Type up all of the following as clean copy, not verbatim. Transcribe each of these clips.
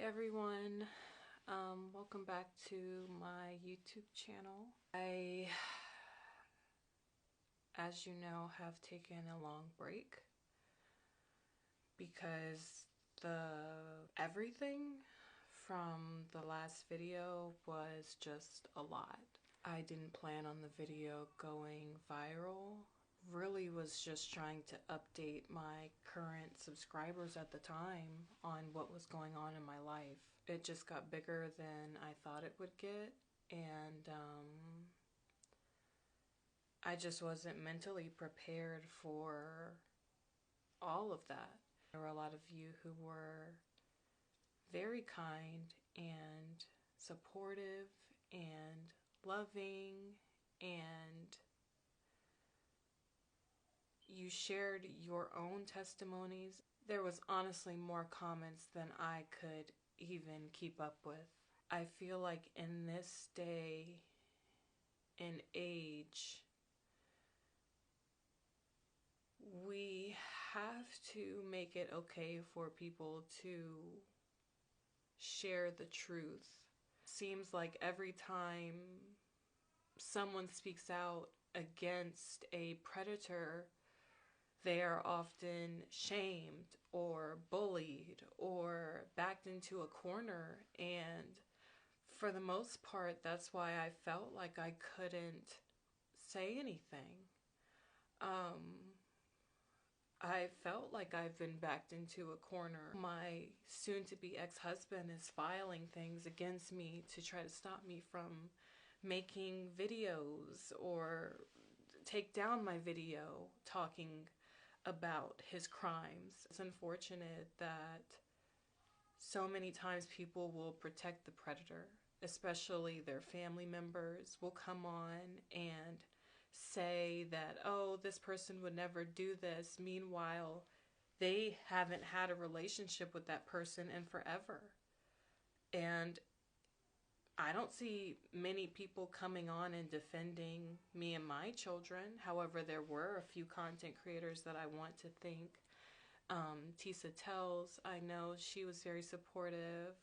everyone. Welcome back to my YouTube channel. I, as you know, have taken a long break because everything from the last video was just a lot. I didn't plan on the video going viral. Really was just trying to update my current subscribers at the time on what was going on in my life. It just got bigger than I thought it would get, and I just wasn't mentally prepared for all of that. There were a lot of you who were very kind and supportive and loving, and you shared your own testimonies. There was honestly more comments than I could even keep up with. I feel like in this day and age, we have to make it okay for people to share the truth. Seems like every time someone speaks out against a predator, they are often shamed or bullied or backed into a corner, and for the most part, that's why I felt like I couldn't say anything. I felt like I've been backed into a corner. My soon-to-be ex-husband is filing things against me to try to stop me from making videos or take down my video talking about his crimes. It's unfortunate that so many times people will protect the predator, especially their family members will come on and say that, oh, this person would never do this. Meanwhile, they haven't had a relationship with that person in forever. And I don't see many people coming on and defending me and my children. However, there were a few content creators that I want to thank. Tisa Tells, I know she was very supportive.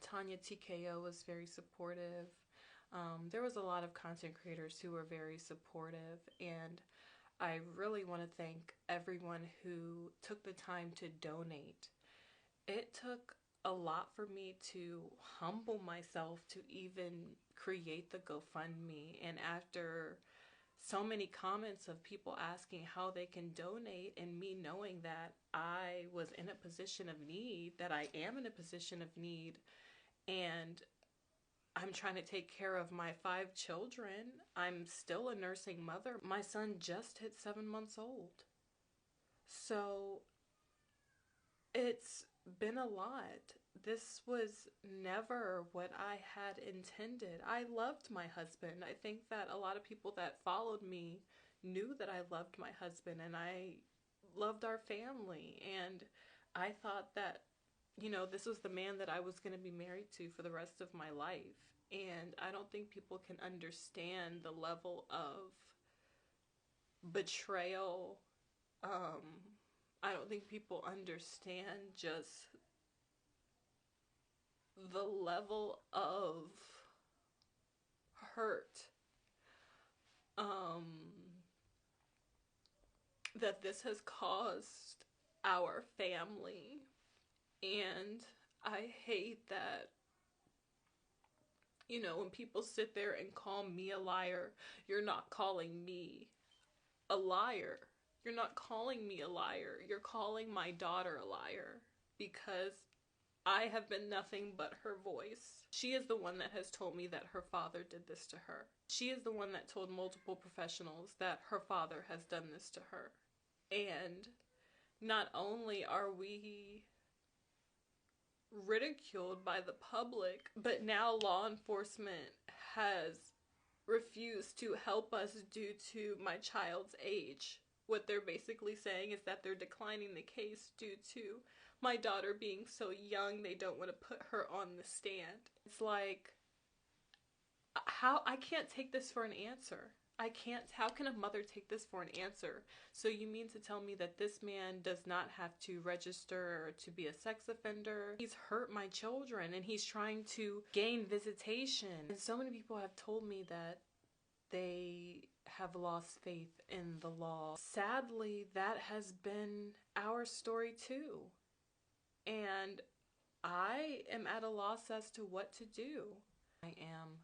Tanya TKO was very supportive. There was a lot of content creators who were very supportive, and I really want to thank everyone who took the time to donate. It took a lot for me to humble myself to even create the GoFundMe, and after so many comments of people asking how they can donate, and me knowing that I was in a position of need, that I am in a position of need, and I'm trying to take care of my 5 children. I'm still a nursing mother. My son just hit 7 months old. So it's been a lot. This was never what I had intended. I loved my husband. I think that a lot of people that followed me knew that I loved my husband and I loved our family. And I thought that, you know, this was the man that I was going to be married to for the rest of my life. And I don't think people can understand the level of betrayal. I don't think people understand just the level of hurt that this has caused our family. And I hate that, you know, when people sit there and call me a liar, you're not calling me a liar. You're not calling me a liar. You're calling my daughter a liar, because I have been nothing but her voice. She is the one that has told me that her father did this to her. She is the one that told multiple professionals that her father has done this to her. And not only are we ridiculed by the public, but now law enforcement has refused to help us due to my child's age. What they're basically saying is that they're declining the case due to my daughter being so young. They don't want to put her on the stand. It's like, how? I can't take this for an answer. I can't, how can a mother take this for an answer? So you mean to tell me that this man does not have to register or to be a sex offender? He's hurt my children and he's trying to gain visitation. And so many people have told me that they have lost faith in the law. Sadly, that has been our story too. And I am at a loss as to what to do. I am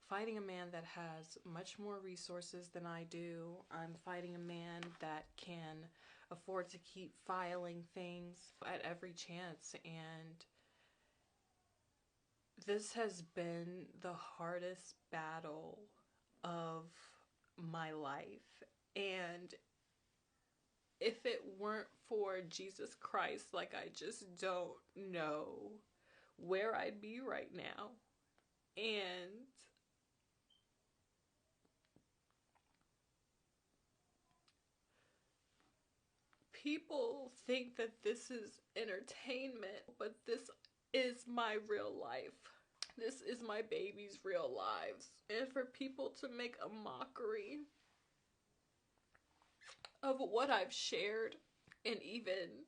fighting a man that has much more resources than I do. I'm fighting a man that can afford to keep filing things at every chance. And this has been the hardest battle of my life. And if it weren't for Jesus Christ, like, I just don't know where I'd be right now. And people think that this is entertainment, but this is my real life. This is my baby's real lives. And for people to make a mockery of what I've shared and even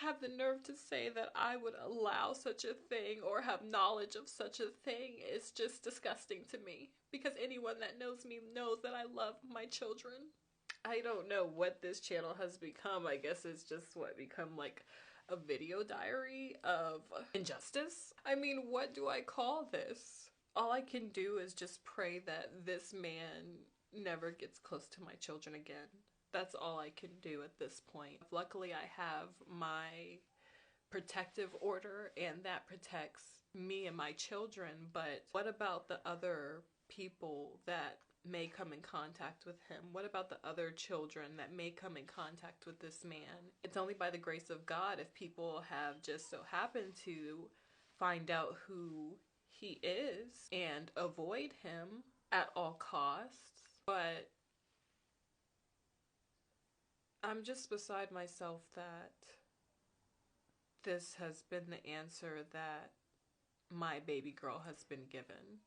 have the nerve to say that I would allow such a thing or have knowledge of such a thing is just disgusting to me. Because anyone that knows me knows that I love my children. I don't know what this channel has become. I guess it's just become like a video diary of injustice. I mean, what do I call this? All I can do is just pray that this man never gets close to my children again. That's all I can do at this point. Luckily, I have my protective order and that protects me and my children, but what about the other people that may come in contact with him? What about the other children that may come in contact with this man? It's only by the grace of God if people have just so happened to find out who he is and avoid him at all costs. But I'm just beside myself that this has been the answer that my baby girl has been given.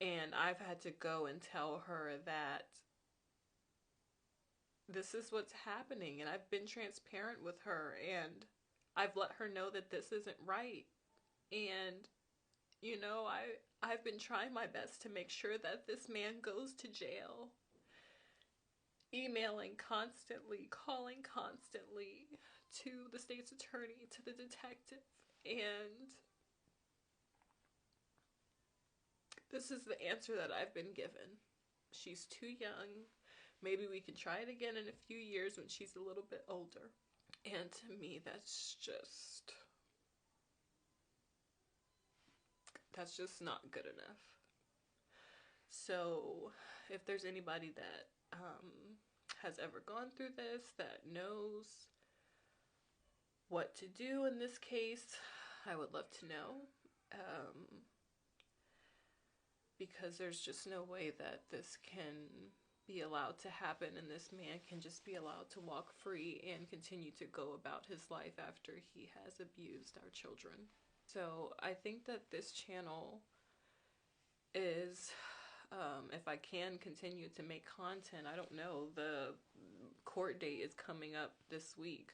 And I've had to go and tell her that this is what's happening. And I've been transparent with her. And I've let her know that this isn't right. And, you know, I've been trying my best to make sure that this man goes to jail. Emailing constantly, calling constantly to the state's attorney, to the detective. And this is the answer that I've been given. She's too young. Maybe we can try it again in a few years when she's a little bit older. And to me, that's just not good enough. So if there's anybody that has ever gone through this, that knows what to do in this case, I would love to know. Because there's just no way that this can be allowed to happen and this man can just be allowed to walk free and continue to go about his life after he has abused our children. So I think that this channel is, if I can continue to make content, I don't know, the court date is coming up this week.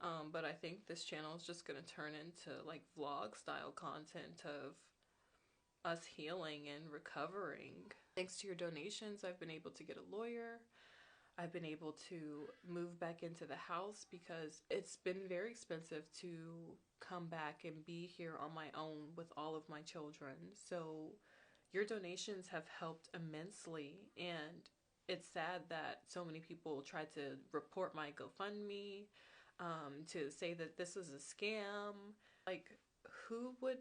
But I think this channel is just going to turn into like vlog style content of us healing and recovering. Thanks to your donations, I've been able to get a lawyer. I've been able to move back into the house because it's been very expensive to come back and be here on my own with all of my children. So your donations have helped immensely, and it's sad that so many people tried to report my GoFundMe, to say that this is a scam. Like, who would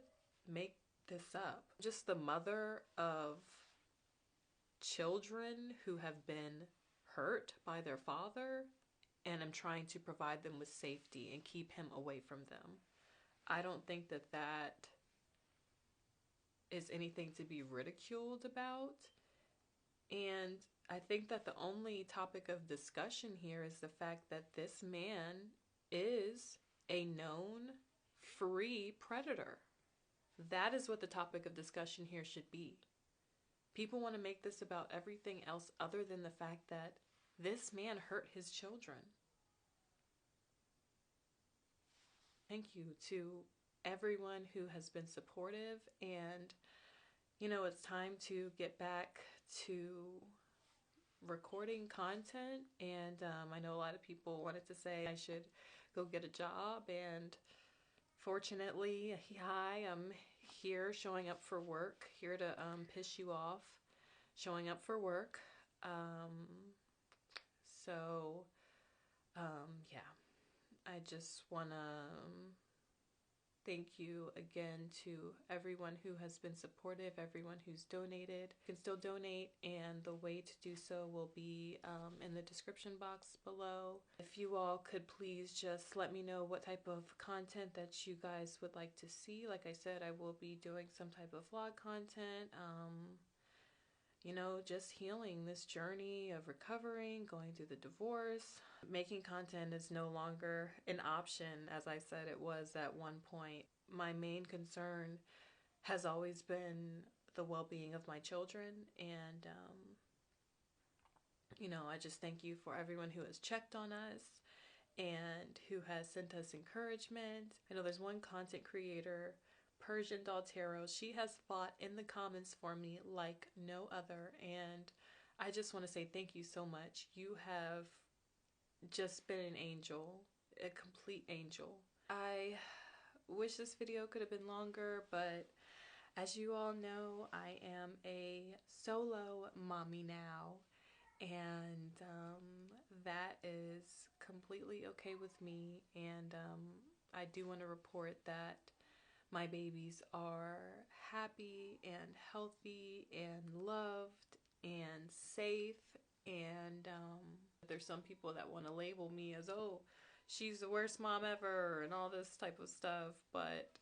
make this up? Just the mother of children who have been hurt by their father, and I'm trying to provide them with safety and keep him away from them. I don't think that that is anything to be ridiculed about. And I think that the only topic of discussion here is the fact that this man is a known free predator. That is what the topic of discussion here should be. People want to make this about everything else other than the fact that this man hurt his children. Thank you to everyone who has been supportive, and you know, it's time to get back to recording content. And I know a lot of people wanted to say I should go get a job, and fortunately, hi, I'm here showing up for work, here to piss you off, showing up for work. So yeah, I just want to thank you again to everyone who has been supportive, everyone who's donated. You can still donate, and the way to do so will be in the description box below. If you all could please just let me know what type of content that you guys would like to see. Like I said, I will be doing some type of vlog content. You know, just healing this journey of recovering, going through the divorce. Making content is no longer an option, as I said it was at one point. My main concern has always been the well-being of my children, and you know, I just thank you for everyone who has checked on us and who has sent us encouragement. I know there's one content creator, Persian Doll Tarot. She has fought in the comments for me like no other, and I just want to say thank you so much. You have just been an angel, a complete angel. I wish this video could have been longer, but as you all know, I am a solo mommy now, and that is completely okay with me. And I do want to report that my babies are happy and healthy and loved and safe. And there's some people that want to label me as, oh, she's the worst mom ever and all this type of stuff, but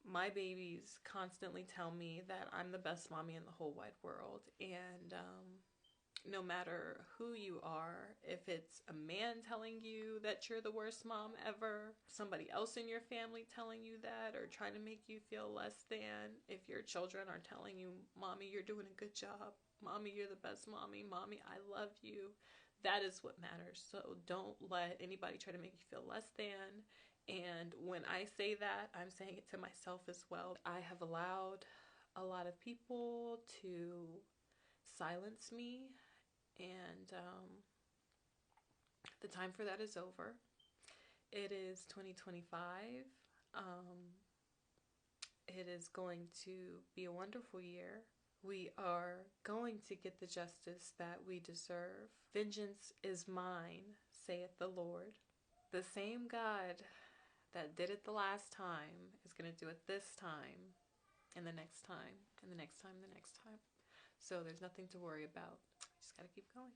my babies constantly tell me that I'm the best mommy in the whole wide world. And no matter who you are, if it's a man telling you that you're the worst mom ever, somebody else in your family telling you that or trying to make you feel less than, if your children are telling you, mommy, you're doing a good job, mommy, you're the best mommy, mommy, I love you, that is what matters. So don't let anybody try to make you feel less than. And when I say that, I'm saying it to myself as well. I have allowed a lot of people to silence me, and the time for that is over. It is 2025. It is going to be a wonderful year. We are going to get the justice that we deserve. Vengeance is mine, saith the Lord. The same God that did it the last time is going to do it this time, and the next time, and the next time, and the next time. So there's nothing to worry about. Just got to keep going.